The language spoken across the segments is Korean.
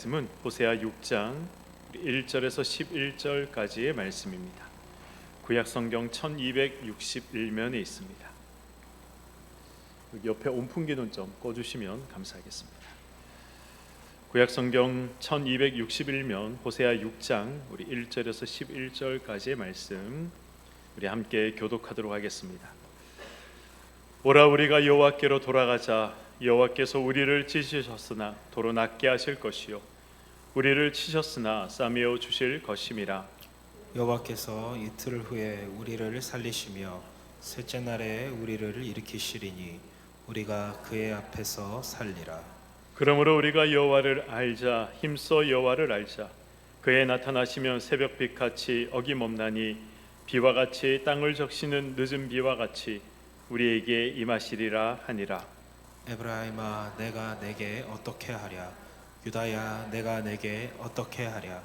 말씀은 호세아 6장 1절에서 11절까지의 말씀입니다. 구약 성경 1261면에 있습니다. 옆에 온풍기는 좀 꺼주시면 감사하겠습니다. 구약 성경 1261면 호세아 6장 우리 1절에서 11절까지의 말씀 우리 함께 교독하도록 하겠습니다. 오라 우리가 여호와께로 돌아가자. 여호와께서 우리를 찢으셨으나 도로 낫게 하실 것이요 우리를 치셨으나 싸매어 주실 것임이라. 여호와께서 이틀 후에 우리를 살리시며 셋째 날에 우리를 일으키시리니 우리가 그의 앞에서 살리라. 그러므로 우리가 여호와를 알자. 힘써 여호와를 알자. 그의 나타나시면 새벽빛 같이 어김없나니 비와 같이 땅을 적시는 늦은 비와 같이 우리에게 임하시리라 하니라. 에브라임아 내가 내게 어떻게 하랴. 유다야 내가 내게 어떻게 하랴.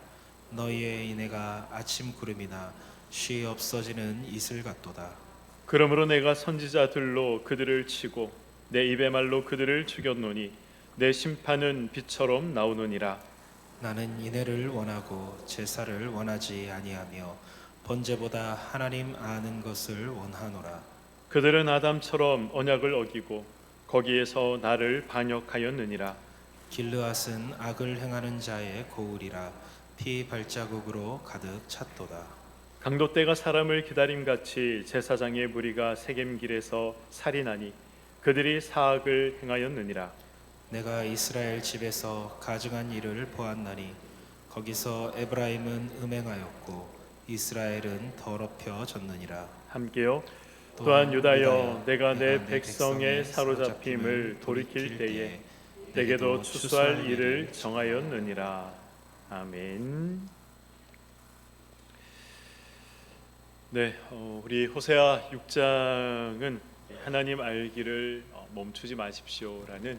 너희의 인애가 아침 구름이나 쉬 없어지는 이슬 같도다. 그러므로 내가 선지자들로 그들을 치고 내 입의 말로 그들을 죽였노니 내 심판은 빛처럼 나오느니라. 나는 인애를 원하고 제사를 원하지 아니하며 번제보다 하나님 아는 것을 원하노라. 그들은 아담처럼 언약을 어기고 거기에서 나를 반역하였느니라. 길르앗은 악을 행하는 자의 고울이라. 피 발자국으로 가득 찼도다. 강도떼가 사람을 기다림같이 제사장의 무리가 세겜길에서 살인하니 그들이 사악을 행하였느니라. 내가 이스라엘 집에서 가증한 일을 보았나니 거기서 에브라임은 음행하였고 이스라엘은 더럽혀졌느니라. 함께요. 또한 유다여 내가 내 백성의 사로잡힘을 돌이킬 때에 내게도 추수할 일을 정하였느니라. 아멘. 네, 우리 호세아 6장은 하나님 알기를 멈추지 마십시오라는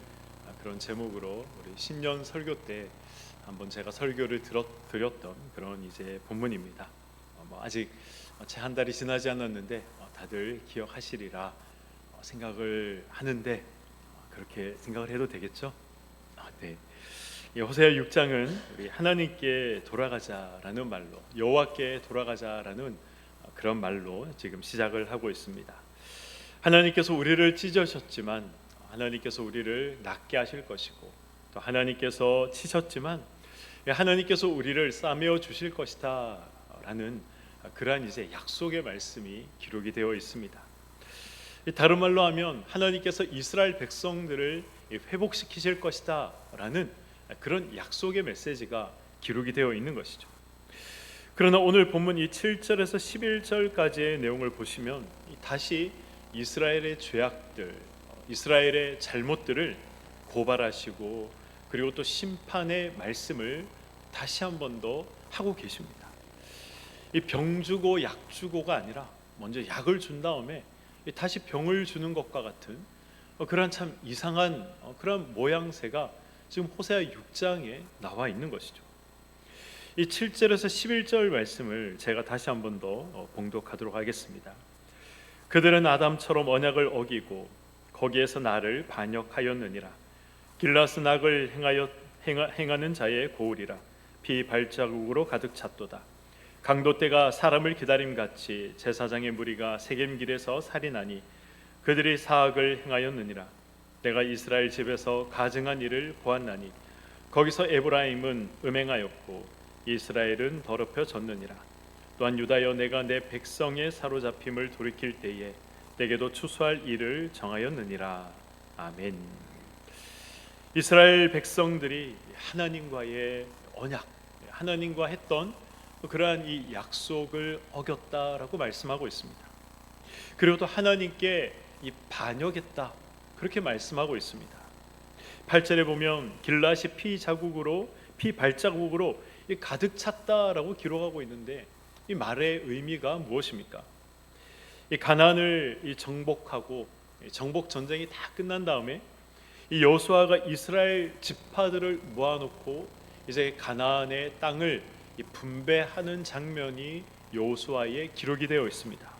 그런 제목으로 우리 신년 설교 때 한번 제가 설교를 드렸던 그런 이제 본문입니다. 아직 채 한 달이 지나지 않았는데 다들 기억하시리라 생각을 하는데 그렇게 생각을 해도 되겠죠? 네. 이 호세아 6장은 우리 하나님께 돌아가자라는 말로 여호와께 돌아가자라는 그런 말로 지금 시작을 하고 있습니다. 하나님께서 우리를 찢으셨지만 하나님께서 우리를 낫게 하실 것이고 또 하나님께서 치셨지만 하나님께서 우리를 싸매어 주실 것이다 라는 그러한 이제 약속의 말씀이 기록이 되어 있습니다. 다른 말로 하면 하나님께서 이스라엘 백성들을 회복시키실 것이다 라는 그런 약속의 메시지가 기록이 되어 있는 것이죠. 그러나 오늘 본문 이 7절에서 11절까지의 내용을 보시면 다시 이스라엘의 죄악들, 이스라엘의 잘못들을 고발하시고 그리고 또 심판의 말씀을 다시 한 번 더 하고 계십니다. 이 병 주고 약 주고가 아니라 먼저 약을 준 다음에 다시 병을 주는 것과 같은 그런 참 이상한 그런 모양새가 지금 호세아 6장에 나와 있는 것이죠. 이 7절에서 11절 말씀을 제가 다시 한 번 더 봉독하도록 하겠습니다. 그들은 아담처럼 언약을 어기고 거기에서 나를 반역하였느니라. 길라스 악을 행하는 자의 고울이라. 피 발자국으로 가득 찼도다. 강도떼가 사람을 기다림같이 제사장의 무리가 세겜길에서 살인하니 그들이 사악을 행하였느니라. 내가 이스라엘 집에서 가증한 일을 보았나니 거기서 에브라임은 음행하였고 이스라엘은 더럽혀졌느니라. 또한 유다여 내가 내 백성의 사로잡힘을 돌이킬 때에 내게도 추수할 일을 정하였느니라. 아멘. 이스라엘 백성들이 하나님과의 언약, 하나님과 했던 그러한 이 약속을 어겼다라고 말씀하고 있습니다. 그리고 또 하나님께 이 반역했다 그렇게 말씀하고 있습니다. 8절에 보면 길라시 피 자국으로 피 발자국으로 가득 찼다라고 기록하고 있는데 이 말의 의미가 무엇입니까? 이 가나안을 정복하고 정복 전쟁이 다 끝난 다음에 이 여호수아가 이스라엘 지파들을 모아놓고 이제 가나안의 땅을 분배하는 장면이 여호수아에 기록이 되어 있습니다.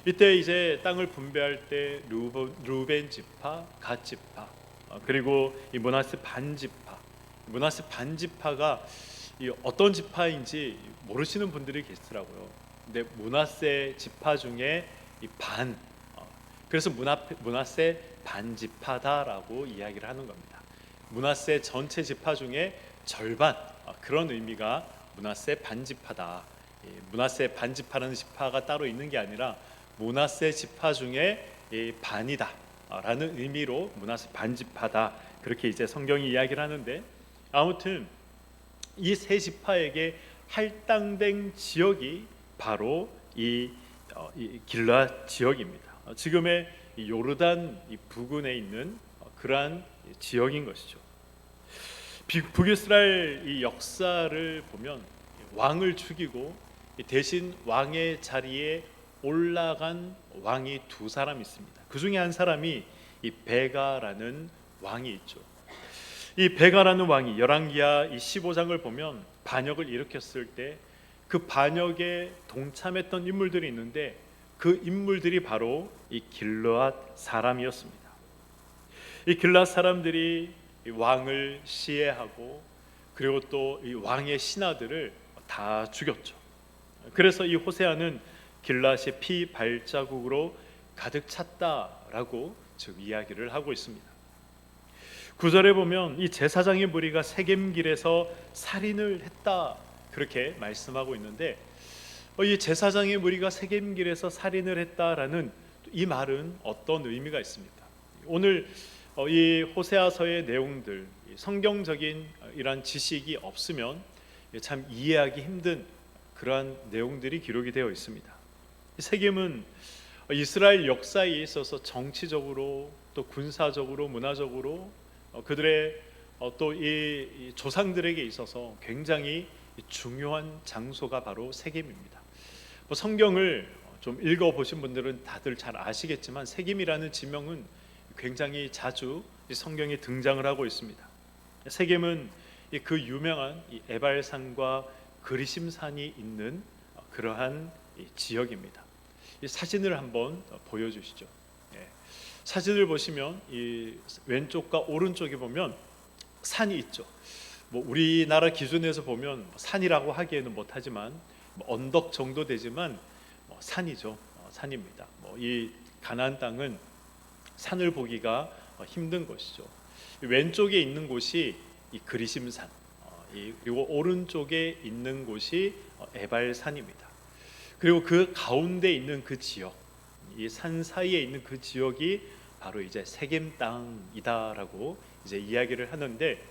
이때 이제 땅을 분배할 때 루벤 지파, 갓 지파, 그리고 이 므낫세 반 지파 므낫세 반지파가 이 어떤 지파인지 모르시는 분들이 계시더라고요. 근데 므낫세 지파 중에 이 반, 그래서 므낫세 반지파다라고 이야기를 하는 겁니다. 므낫세 전체 지파 중에 절반, 그런 의미가 므낫세 반지파다. 므낫세 반지파라는 지파가 따로 있는 게 아니라 므낫세 지파 중에 이 반이다라는 의미로 므낫세 반지파다, 그렇게 이제 성경이 이야기를 하는데, 아무튼 이 세 지파에게 할당된 지역이 바로 이 길르앗 지역입니다. 지금의 이 요르단 이 부근에 있는 그러한 지역인 것이죠. 북이스라엘 이 역사를 보면 왕을 죽이고 대신 왕의 자리에 올라간 왕이 두 사람 있습니다. 그 중에 한 사람이 이 베가라는 왕이 있죠. 이 베가라는 왕이 열왕기하 이 15장을 보면 반역을 일으켰을 때 그 반역에 동참했던 인물들이 있는데, 그 인물들이 바로 이 길르앗 사람이었습니다. 이 길르앗 사람들이 이 왕을 시해하고 그리고 또 이 왕의 신하들을 다 죽였죠. 그래서 이 호세아는 길르앗의 피 발자국으로 가득 찼다라고 지금 이야기를 하고 있습니다. 9절에 보면 이 제사장의 무리가 세겜길에서 살인을 했다, 그렇게 말씀하고 있는데, 이 제사장의 무리가 세겜길에서 살인을 했다라는 이 말은 어떤 의미가 있습니까? 오늘 이 호세아서의 내용들, 성경적인 이런 지식이 없으면 참 이해하기 힘든 그러한 내용들이 기록이 되어 있습니다. 세겜은 이스라엘 역사에 있어서 정치적으로 또 군사적으로 문화적으로 그들의 또 이 조상들에게 있어서 굉장히 중요한 장소가 바로 세겜입니다. 성경을 좀 읽어보신 분들은 다들 잘 아시겠지만 세겜이라는 지명은 굉장히 자주 성경에 등장을 하고 있습니다. 세겜은 그 유명한 에발산과 그리심산이 있는 그러한 지역입니다. 이 사진을 한번 보여주시죠. 사진을 보시면 이 왼쪽과 오른쪽에 보면 산이 있죠. 뭐 우리나라 기준에서 보면 산이라고 하기에는 못하지만 언덕 정도 되지만 산이죠. 산입니다. 이 가나안 땅은 산을 보기가 힘든 것이죠. 왼쪽에 있는 곳이 이 그리심산, 그리고 오른쪽에 있는 곳이 에발산입니다. 그리고 그 가운데 있는 그 지역, 이 산 사이에 있는 그 지역이 바로 이제 세겜 땅이다라고 이제 이야기를 하는데,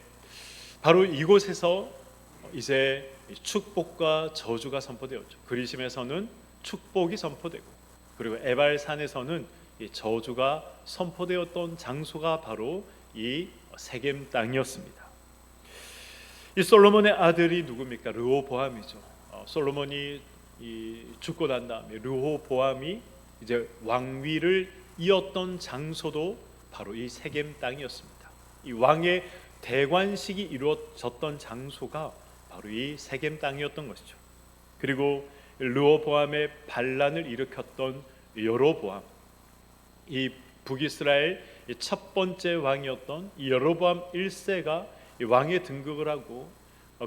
바로 이곳에서 이제 축복과 저주가 선포되었죠. 그리심에서는 축복이 선포되고, 그리고 에발산에서는 이 저주가 선포되었던 장소가 바로 이 세겜 땅이었습니다. 이 솔로몬의 아들이 누굽니까? 르호보암이죠. 솔로몬이 죽고 난 다음에 르호보암이 이제 왕위를 이었던 장소도 바로 이 세겜 땅이었습니다. 이 왕의 대관식이 이루어졌던 장소가 바로 이 세겜 땅이었던 것이죠. 그리고 르호보암의 반란을 일으켰던 여로보암, 이 북이스라엘 첫 번째 왕이었던 이 여로보암 1세가 왕에 등극을 하고,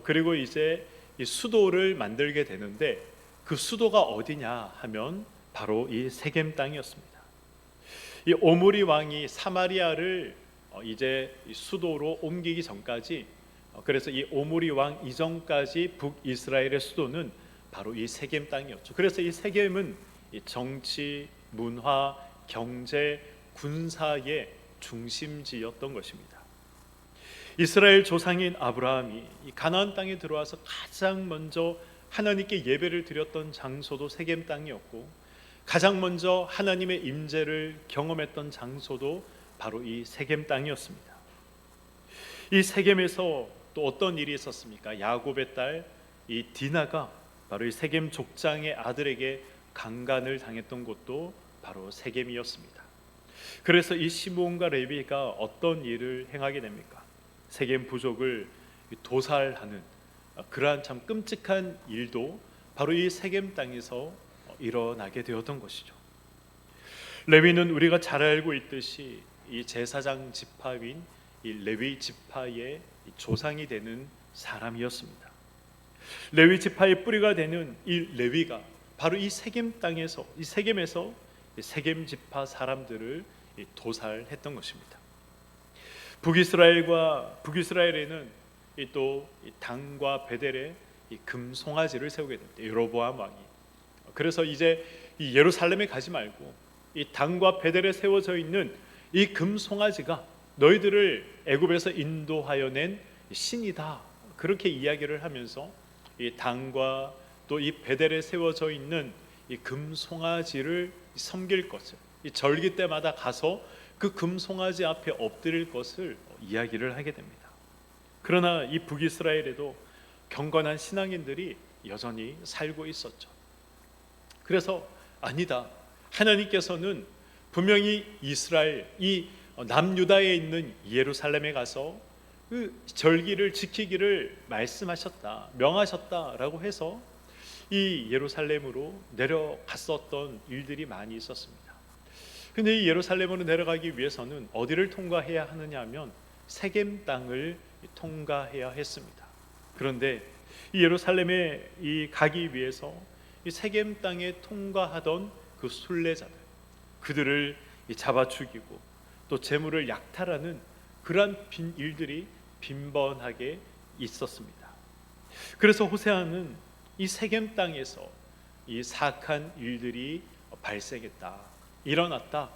그리고 이제 이 수도를 만들게 되는데, 그 수도가 어디냐 하면 바로 이 세겜 땅이었습니다. 이 오므리 왕이 사마리아를 이제 수도로 옮기기 전까지, 그래서 이 오므리 왕 이전까지 북이스라엘의 수도는 바로 이 세겜 땅이었죠. 그래서 이 세겜은 이 정치, 문화, 경제, 군사의 중심지였던 것입니다. 이스라엘 조상인 아브라함이 이 가나안 땅에 들어와서 가장 먼저 하나님께 예배를 드렸던 장소도 세겜 땅이었고, 가장 먼저 하나님의 임재를 경험했던 장소도 바로 이 세겜 땅이었습니다. 이 세겜에서 또 어떤 일이 있었습니까? 야곱의 딸 이 디나가 바로 이 세겜 족장의 아들에게 강간을 당했던 곳도 바로 세겜이었습니다. 그래서 이 시므온과 레위가 어떤 일을 행하게 됩니까? 세겜 부족을 도살하는 그러한 참 끔찍한 일도 바로 이 세겜 땅에서 일어나게 되었던 것이죠. 레위는 우리가 잘 알고 있듯이 이 제사장 지파인 이 레위 지파의 조상이 되는 사람이었습니다. 레위 지파의 뿌리가 되는 이 레위가 바로 이 세겜 땅에서, 이 세겜에서 세겜 지파 사람들을 도살했던 것입니다. 북이스라엘에는 또 단과 베델에 금 송아지를 세우게 됩니다. 여로보암 왕이. 그래서 이제 이 예루살렘에 가지 말고 이 단과 베델에 세워져 있는 이 금 송아지가 너희들을 애굽에서 인도하여 낸 신이다. 그렇게 이야기를 하면서 이 단과 또 이 베델에 세워져 있는 이 금 송아지를 섬길 것을, 이 절기 때마다 가서 그 금 송아지 앞에 엎드릴 것을 이야기를 하게 됩니다. 그러나 이 북이스라엘에도 경건한 신앙인들이 여전히 살고 있었죠. 그래서 아니다, 하나님께서는 분명히 이스라엘, 이 남유다에 있는 예루살렘에 가서 그 절기를 지키기를 말씀하셨다, 명하셨다라고 해서 이 예루살렘으로 내려갔었던 일들이 많이 있었습니다. 근데 이 예루살렘으로 내려가기 위해서는 어디를 통과해야 하느냐 하면 세겜 땅을 통과해야 했습니다. 그런데 이 예루살렘에 가기 위해서 이 세겜 땅에 통과하던 그 순례자들, 그들을 잡아 죽이고 또 재물을 약탈하는 그러한 일들이 빈번하게 있었습니다. 그래서 호세아는 이 세겜 땅에서 이 사악한 일들이 발생했다, 일어났다,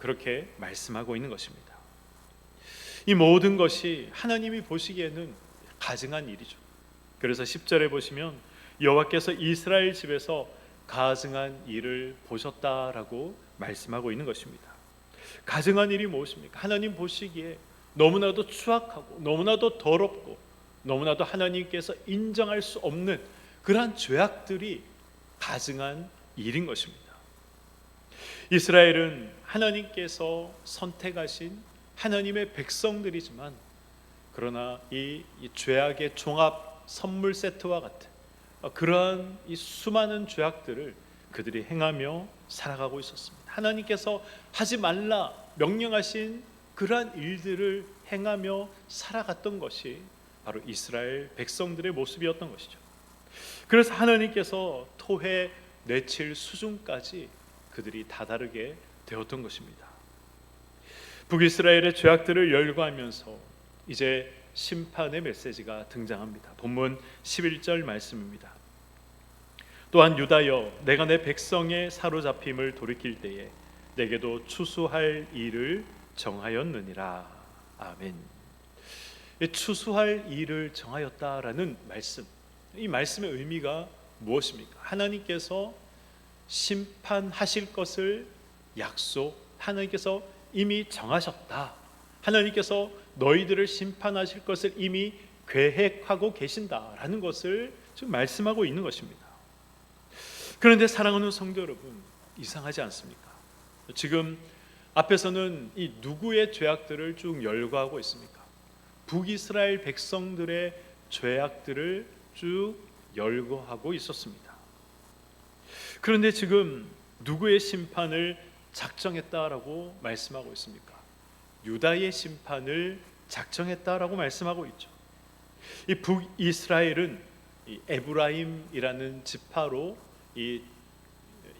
그렇게 말씀하고 있는 것입니다. 이 모든 것이 하나님이 보시기에는 가증한 일이죠. 그래서 10절에 보시면 여호와께서 이스라엘 집에서 가증한 일을 보셨다라고 말씀하고 있는 것입니다. 가증한 일이 무엇입니까? 하나님 보시기에 너무나도 추악하고 너무나도 더럽고 너무나도 하나님께서 인정할 수 없는 그러한 죄악들이 가증한 일인 것입니다. 이스라엘은 하나님께서 선택하신 하나님의 백성들이지만, 그러나 이 죄악의 종합 선물 세트와 같은 그러한 이 수많은 죄악들을 그들이 행하며 살아가고 있었습니다. 하나님께서 하지 말라 명령하신 그러한 일들을 행하며 살아갔던 것이 바로 이스라엘 백성들의 모습이었던 것이죠. 그래서 하나님께서 토해 내칠 수준까지 그들이 다다르게 되었던 것입니다. 북이스라엘의 죄악들을 열거하면서 이제 심판의 메시지가 등장합니다. 본문 11절 말씀입니다. 또한 유다여, 내가 내 백성의 사로잡힘을 돌이킬 때에 내게도 추수할 일을 정하였느니라. 아멘. 추수할 일을 정하였다라는 말씀, 이 말씀의 의미가 무엇입니까? 하나님께서 심판하실 것을 하나님께서 이미 정하셨다. 하나님께서 너희들을 심판하실 것을 이미 계획하고 계신다라는 것을 지금 말씀하고 있는 것입니다. 그런데 사랑하는 성도 여러분, 이상하지 않습니까? 지금 앞에서는 이 누구의 죄악들을 쭉 열거하고 있습니까? 북이스라엘 백성들의 죄악들을 쭉 열거하고 있었습니다. 그런데 지금 누구의 심판을 작정했다라고 말씀하고 있습니까? 유다의 심판을 작정했다라고 말씀하고 있죠. 이 북이스라엘은 이 에브라임이라는 지파로 이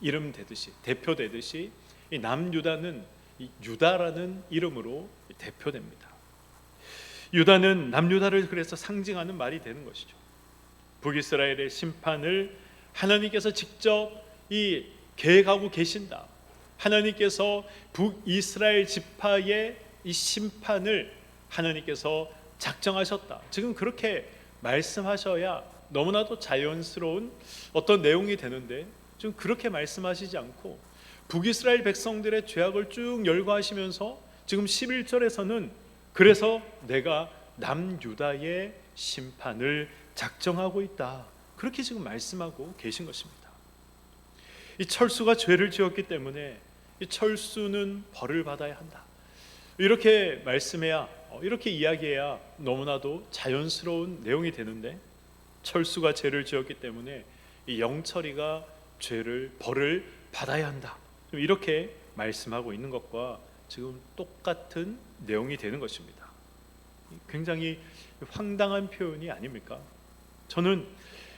이름되듯이, 대표되듯이 이 남유다는 이 유다라는 이름으로 대표됩니다. 유다는 남유다를 그래서 상징하는 말이 되는 것이죠. 북이스라엘의 심판을 하나님께서 직접 계획하고 계신다. 하나님께서 북이스라엘 지파의 이 심판을 하나님께서 작정하셨다. 지금 그렇게 말씀하셔야 너무나도 자연스러운 어떤 내용이 되는데, 지금 그렇게 말씀하시지 않고 북이스라엘 백성들의 죄악을 쭉 열거하시면서 지금 11절에서는 그래서 내가 남유다의 심판을 작정하고 있다, 그렇게 지금 말씀하고 계신 것입니다. 이 철수가 죄를 지었기 때문에 이 철수는 벌을 받아야 한다, 이렇게 말씀해야, 이렇게 이야기해야 너무나도 자연스러운 내용이 되는데, 철수가 죄를 지었기 때문에 이 영철이가 벌을 받아야 한다, 이렇게 말씀하고 있는 것과 지금 똑같은 내용이 되는 것입니다. 굉장히 황당한 표현이 아닙니까? 저는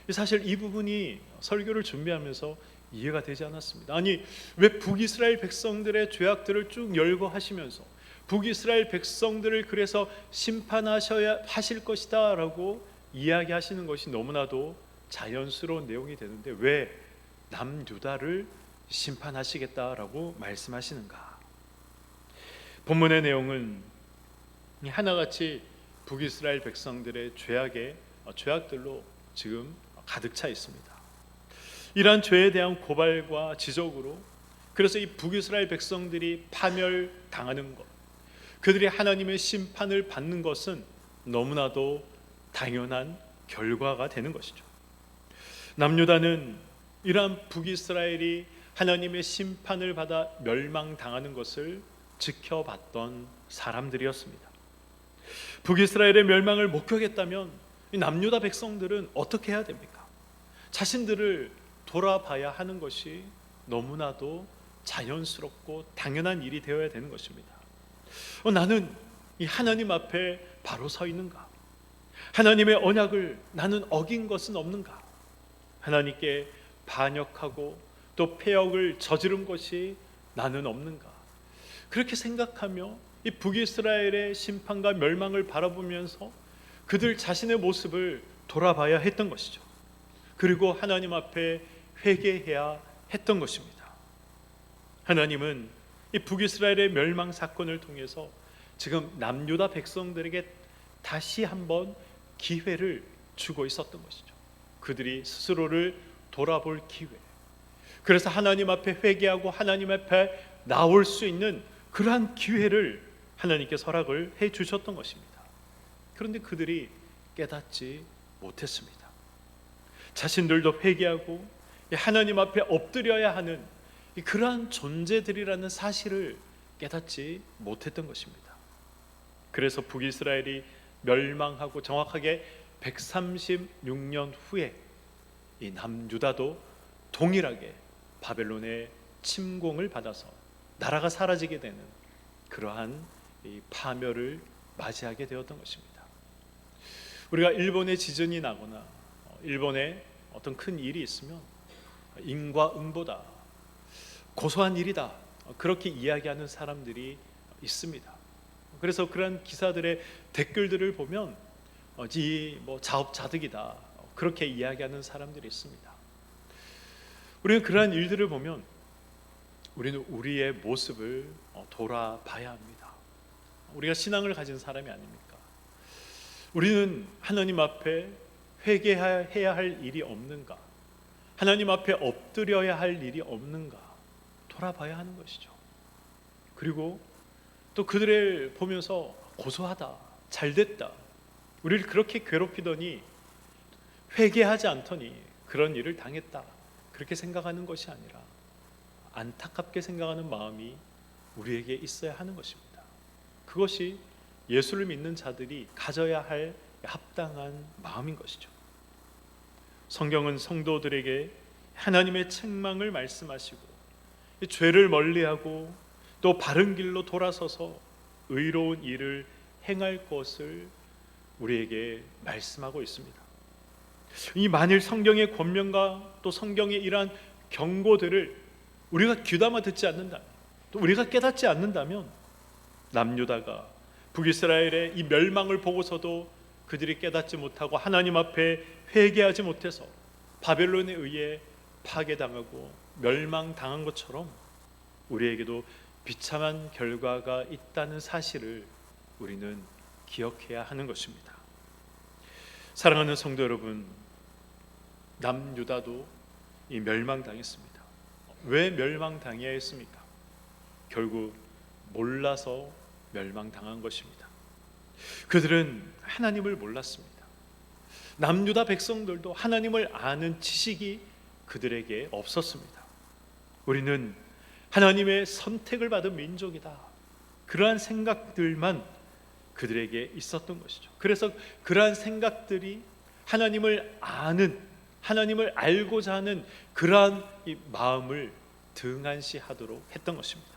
사실 이 부분이 설교를 준비하면서 이해가 되지 않았습니다. 아니, 왜 북이스라엘 백성들의 죄악들을 쭉 열거하시면서 북이스라엘 백성들을 그래서 심판하셔야 하실 것이다 라고 이야기하시는 것이 너무나도 자연스러운 내용이 되는데 왜 남유다를 심판하시겠다라고 말씀하시는가? 본문의 내용은 하나같이 북이스라엘 백성들의 죄악들로 지금 가득 차 있습니다. 이러한 죄에 대한 고발과 지적으로 그래서 이 북이스라엘 백성들이 파멸당하는 것, 그들이 하나님의 심판을 받는 것은 너무나도 당연한 결과가 되는 것이죠. 남유다는 이러한 북이스라엘이 하나님의 심판을 받아 멸망당하는 것을 지켜봤던 사람들이었습니다. 북이스라엘의 멸망을 목격했다면 이 남유다 백성들은 어떻게 해야 됩니까? 자신들을 돌아봐야 하는 것이 너무나도 자연스럽고 당연한 일이 되어야 되는 것입니다. 나는 이 하나님 앞에 바로 서 있는가? 하나님의 언약을 나는 어긴 것은 없는가? 하나님께 반역하고 또 패역을 저지른 것이 나는 없는가? 그렇게 생각하며 이 북이스라엘의 심판과 멸망을 바라보면서 그들 자신의 모습을 돌아봐야 했던 것이죠. 그리고 하나님 앞에 회개해야 했던 것입니다. 하나님은 이 북이스라엘의 멸망 사건을 통해서 지금 남유다 백성들에게 다시 한번 기회를 주고 있었던 것이죠. 그들이 스스로를 돌아볼 기회. 그래서 하나님 앞에 회개하고 하나님 앞에 나올 수 있는 그러한 기회를 하나님께 허락을 해 주셨던 것입니다. 그런데 그들이 깨닫지 못했습니다. 자신들도 회개하고 하나님 앞에 엎드려야 하는 그러한 존재들이라는 사실을 깨닫지 못했던 것입니다. 그래서 북이스라엘이 멸망하고 정확하게 136년 후에 이 남유다도 동일하게 바벨론의 침공을 받아서 나라가 사라지게 되는 그러한 이 파멸을 맞이하게 되었던 것입니다. 우리가 일본에 지진이 나거나 일본에 어떤 큰 일이 있으면 인과응보다 고소한 일이다 그렇게 이야기하는 사람들이 있습니다. 그래서 그런 기사들의 댓글들을 보면 자업자득이다 그렇게 이야기하는 사람들이 있습니다. 우리는 그러한 일들을 보면 우리는 우리의 모습을 돌아봐야 합니다. 우리가 신앙을 가진 사람이 아닙니까? 우리는 하나님 앞에 회개해야 할 일이 없는가? 하나님 앞에 엎드려야 할 일이 없는가? 돌아봐야 하는 것이죠. 그리고 또 그들을 보면서 고소하다, 잘됐다, 우리를 그렇게 괴롭히더니 회개하지 않더니 그런 일을 당했다 그렇게 생각하는 것이 아니라 안타깝게 생각하는 마음이 우리에게 있어야 하는 것입니다. 그것이 예수를 믿는 자들이 가져야 할 합당한 마음인 것이죠. 성경은 성도들에게 하나님의 책망을 말씀하시고 죄를 멀리하고 또 바른 길로 돌아서서 의로운 일을 행할 것을 우리에게 말씀하고 있습니다. 이 만일 성경의 권면과 또 성경의 이러한 경고들을 우리가 귀담아 듣지 않는다면, 또 우리가 깨닫지 않는다면 남유다가 북이스라엘의 이 멸망을 보고서도 그들이 깨닫지 못하고 하나님 앞에 회개하지 못해서 바벨론에 의해 파괴당하고 멸망당한 것처럼 우리에게도 비참한 결과가 있다는 사실을 우리는 기억해야 하는 것입니다. 사랑하는 성도 여러분, 남유다도 이 멸망당했습니다. 왜 멸망당해야 했습니까? 결국 몰라서 멸망당한 것입니다. 그들은 하나님을 몰랐습니다. 남유다 백성들도 하나님을 아는 지식이 그들에게 없었습니다. 우리는 하나님의 선택을 받은 민족이다, 그러한 생각들만 그들에게 있었던 것이죠. 그래서 그러한 생각들이 하나님을 아는, 하나님을 알고자 하는 그러한 이 마음을 등한시하도록 했던 것입니다.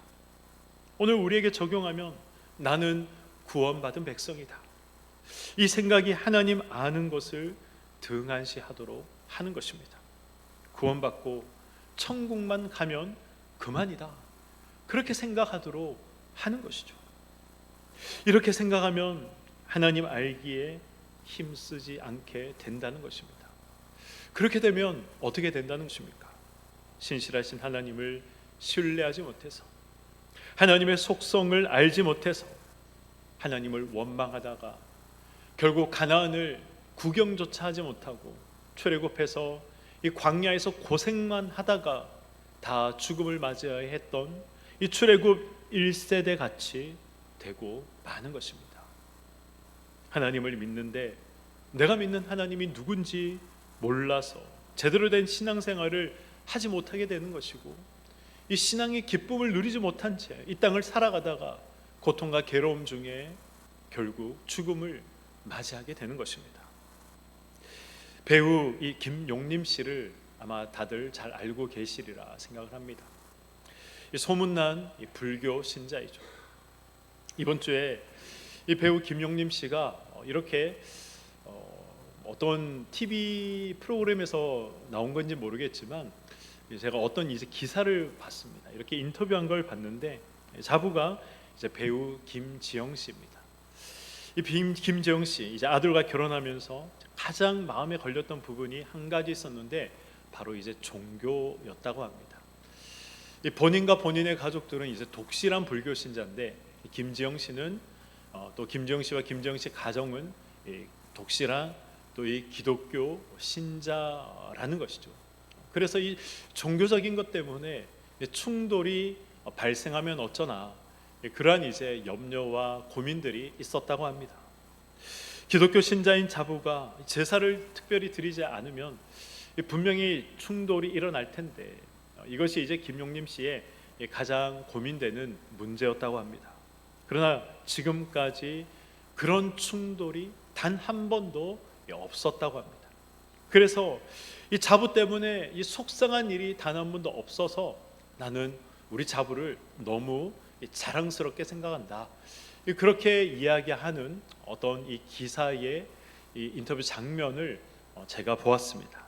오늘 우리에게 적용하면 나는 구원받은 백성이다, 이 생각이 하나님 아는 것을 등한시하도록 하는 것입니다. 구원받고 천국만 가면 그만이다, 그렇게 생각하도록 하는 것이죠. 이렇게 생각하면 하나님 알기에 힘쓰지 않게 된다는 것입니다. 그렇게 되면 어떻게 된다는 것입니까? 신실하신 하나님을 신뢰하지 못해서, 하나님의 속성을 알지 못해서 하나님을 원망하다가 결국 가나안을 구경조차 하지 못하고 출애굽해서 이 광야에서 고생만 하다가 다 죽음을 맞이해야 했던 이 출애굽 1세대 같이 되고 마는 것입니다. 하나님을 믿는데 내가 믿는 하나님이 누군지 몰라서 제대로 된 신앙생활을 하지 못하게 되는 것이고, 이 신앙의 기쁨을 누리지 못한 채 이 땅을 살아가다가 고통과 괴로움 중에 결국 죽음을 맞이하게 되는 것입니다. 배우 이 김용림 씨를 아마 다들 잘 알고 계시리라 생각을 합니다. 이 소문난 이 불교 신자이죠. 이번 주에 이 배우 김용림 씨가 이렇게 어떤 TV 프로그램에서 나온 건지 모르겠지만 제가 어떤 이제 기사를 봤습니다. 이렇게 인터뷰한 걸 봤는데 자부가 이제 배우 김지영 씨입니다. 이 김지영 씨 이제 아들과 결혼하면서 가장 마음에 걸렸던 부분이 한 가지 있었는데 바로 이제 종교였다고 합니다. 이 본인과 본인의 가족들은 이제 독실한 불교 신자인데 김지영 씨는 또 김지영 씨와 김지영 씨 가정은 이 독실한 또 이 기독교 신자라는 것이죠. 그래서 이 종교적인 것 때문에 충돌이 발생하면 어쩌나 그러한 이제 염려와 고민들이 있었다고 합니다. 기독교 신자인 자부가 제사를 특별히 드리지 않으면 분명히 충돌이 일어날 텐데 이것이 이제 김용림 씨의 가장 고민되는 문제였다고 합니다. 그러나 지금까지 그런 충돌이 단 한 번도 없었다고 합니다. 그래서 이 자부 때문에 이 속상한 일이 단 한 번도 없어서 나는 우리 자부를 너무 자랑스럽게 생각한다, 그렇게 이야기하는 어떤 이 기사의 이 인터뷰 장면을 제가 보았습니다.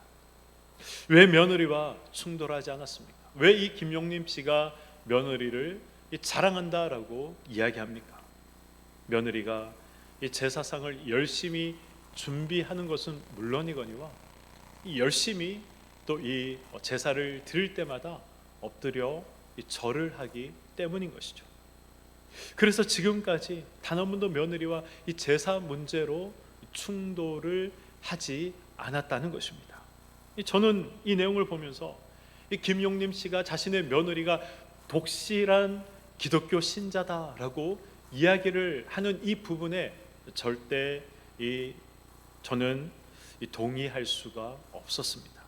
왜 며느리와 충돌하지 않았습니까? 왜 이 김용림 씨가 며느리를 자랑한다라고 이야기합니까? 며느리가 이 제사상을 열심히 준비하는 것은 물론이거니와 열심히 또 이 제사를 드릴 때마다 엎드려 절을 하기 때문인 것이죠. 그래서 지금까지 단 한 번도 며느리와 이 제사 문제로 충돌을 하지 않았다는 것입니다. 저는 이 내용을 보면서 이 김용림 씨가 자신의 며느리가 독실한 기독교 신자다라고 이야기를 하는 이 부분에 절대 저는 동의할 수가 없었습니다.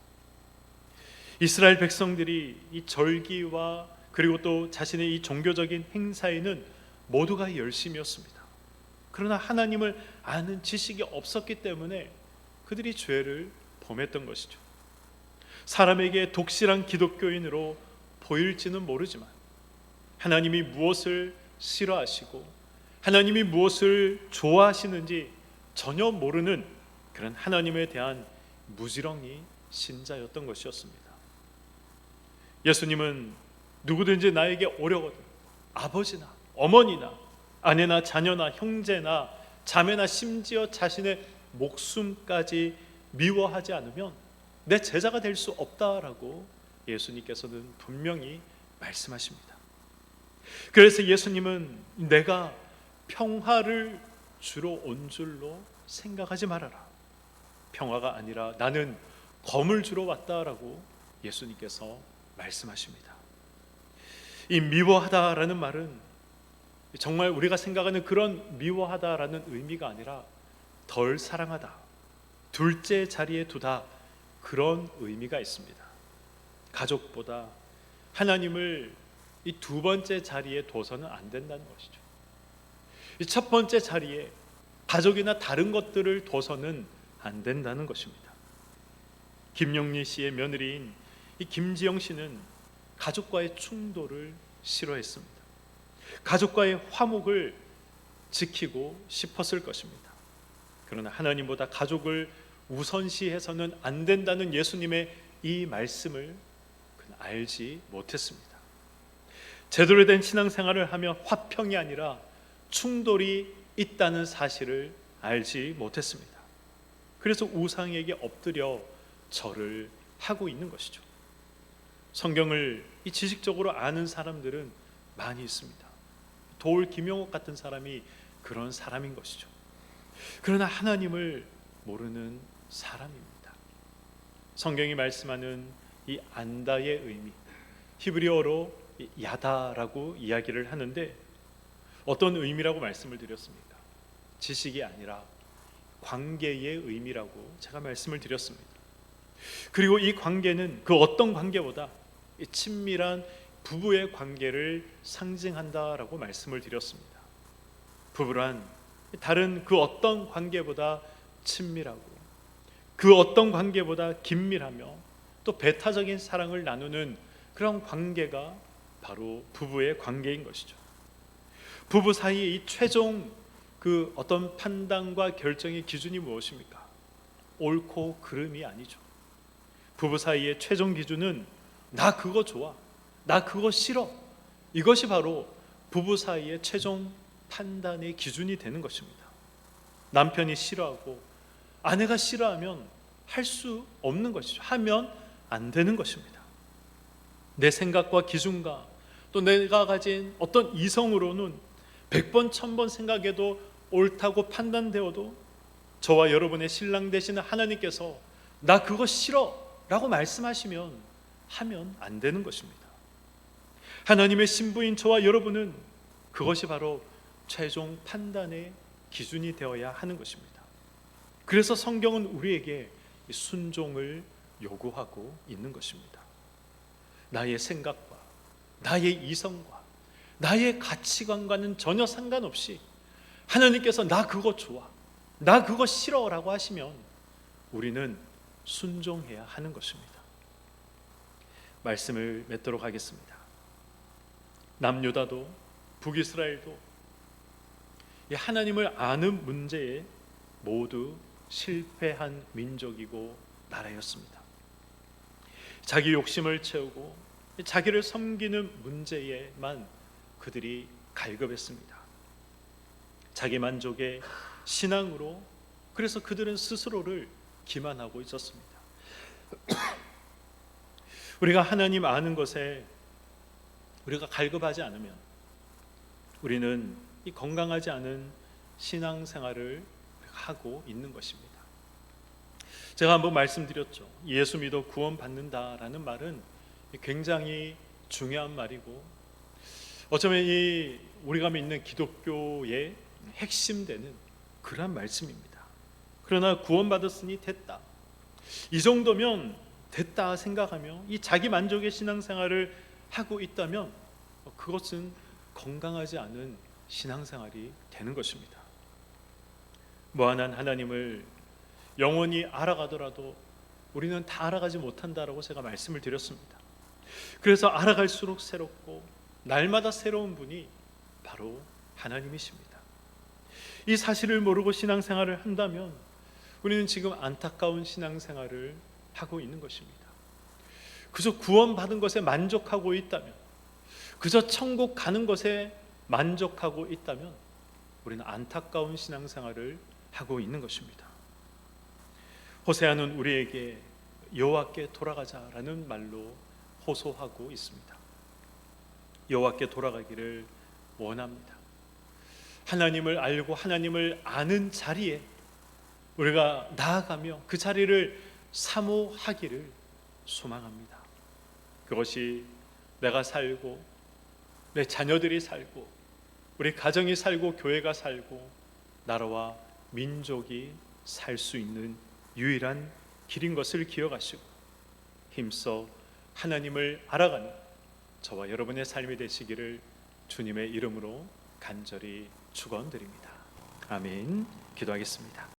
이스라엘 백성들이 이 절기와 그리고 또 자신의 이 종교적인 행사에는 모두가 열심이었습니다. 그러나 하나님을 아는 지식이 없었기 때문에 그들이 죄를 범했던 것이죠. 사람에게 독실한 기독교인으로 보일지는 모르지만 하나님이 무엇을 싫어하시고 하나님이 무엇을 좋아하시는지 전혀 모르는 그런 하나님에 대한 무지렁이 신자였던 것이었습니다. 예수님은 누구든지 나에게 오려거든 아버지나 어머니나 아내나 자녀나 형제나 자매나 심지어 자신의 목숨까지 미워하지 않으면 내 제자가 될 수 없다라고 예수님께서는 분명히 말씀하십니다. 그래서 예수님은 내가 평화를 주러 온 줄로 생각하지 말아라, 평화가 아니라 나는 검을 주러 왔다라고 예수님께서 말씀하십니다. 이 미워하다라는 말은 정말 우리가 생각하는 그런 미워하다라는 의미가 아니라 덜 사랑하다, 둘째 자리에 두다, 그런 의미가 있습니다. 가족보다 하나님을 이 두 번째 자리에 둬서는 안 된다는 것이죠. 이 첫 번째 자리에 가족이나 다른 것들을 둬서는 안 된다는 것입니다. 김용리 씨의 며느리인 이 김지영 씨는 가족과의 충돌을 싫어했습니다. 가족과의 화목을 지키고 싶었을 것입니다. 그러나 하나님보다 가족을 우선시해서는 안 된다는 예수님의 이 말씀을 그는 알지 못했습니다. 제대로 된 신앙생활을 하며 화평이 아니라 충돌이 있다는 사실을 알지 못했습니다. 그래서 우상에게 엎드려 절을 하고 있는 것이죠. 성경을 이 지식적으로 아는 사람들은 많이 있습니다. 도울 김용옥 같은 사람이 그런 사람인 것이죠. 그러나 하나님을 모르는 사람입니다. 성경이 말씀하는 이 안다의 의미, 히브리어로 야다라고 이야기를 하는데 어떤 의미라고 말씀을 드렸습니까? 지식이 아니라 관계의 의미라고 제가 말씀을 드렸습니다. 그리고 이 관계는 그 어떤 관계보다 친밀한 부부의 관계를 상징한다라고 말씀을 드렸습니다. 부부란 다른 그 어떤 관계보다 친밀하고 그 어떤 관계보다 긴밀하며 또 배타적인 사랑을 나누는 그런 관계가 바로 부부의 관계인 것이죠. 부부 사이의 이 최종 그 어떤 판단과 결정의 기준이 무엇입니까? 옳고 그름이 아니죠. 부부 사이의 최종 기준은 나 그거 좋아, 나 그거 싫어. 이것이 바로 부부 사이의 최종 판단의 기준이 되는 것입니다. 남편이 싫어하고 아내가 싫어하면 할 수 없는 것이죠. 하면 안 되는 것입니다. 내 생각과 기준과 또 내가 가진 어떤 이성으로는 100번 1000번 생각해도 옳다고 판단되어도 저와 여러분의 신랑 되시는 하나님께서 나 그거 싫어 라고 말씀하시면 하면 안 되는 것입니다. 하나님의 신부인 저와 여러분은 그것이 바로 최종 판단의 기준이 되어야 하는 것입니다. 그래서 성경은 우리에게 순종을 요구하고 있는 것입니다. 나의 생각과 나의 이성과 나의 가치관과는 전혀 상관없이 하나님께서 나 그거 좋아, 나 그거 싫어 라고 하시면 우리는 순종해야 하는 것입니다. 말씀을 맺도록 하겠습니다. 남유다도 북이스라엘도 이 하나님을 아는 문제에 모두 실패한 민족이고 나라였습니다. 자기 욕심을 채우고 자기를 섬기는 문제에만 그들이 갈급했습니다. 자기 만족의 신앙으로 그래서 그들은 스스로를 기만하고 있었습니다. 우리가 하나님 아는 것에 우리가 갈급하지 않으면 우리는 이 건강하지 않은 신앙생활을 하고 있는 것입니다. 제가 한번 말씀드렸죠. 예수 믿어 구원받는다라는 말은 굉장히 중요한 말이고 어쩌면 이 우리가 믿는 기독교의 핵심되는 그런 말씀입니다. 그러나 구원받았으니 됐다, 이 정도면 됐다 생각하며 이 자기 만족의 신앙생활을 하고 있다면 그것은 건강하지 않은 신앙생활이 되는 것입니다. 무한한 하나님을 영원히 알아가더라도 우리는 다 알아가지 못한다라고 제가 말씀을 드렸습니다. 그래서 알아갈수록 새롭고 날마다 새로운 분이 바로 하나님이십니다. 이 사실을 모르고 신앙생활을 한다면 우리는 지금 안타까운 신앙생활을 하고 있는 것입니다. 그저 구원받은 것에 만족하고 있다면, 그저 천국 가는 것에 만족하고 있다면 우리는 안타까운 신앙생활을 하고 있는 것입니다. 호세아는 우리에게 여호와께 돌아가자라는 말로 호소하고 있습니다. 여호와께 돌아가기를 원합니다. 하나님을 알고 하나님을 아는 자리에 우리가 나아가며 그 자리를 사모하기를 소망합니다. 그것이 내가 살고 내 자녀들이 살고 우리 가정이 살고 교회가 살고 나라와 민족이 살 수 있는 유일한 길인 것을 기억하시고 힘써 하나님을 알아가는 저와 여러분의 삶이 되시기를 주님의 이름으로 간절히 축원드립니다. 아멘. 기도하겠습니다.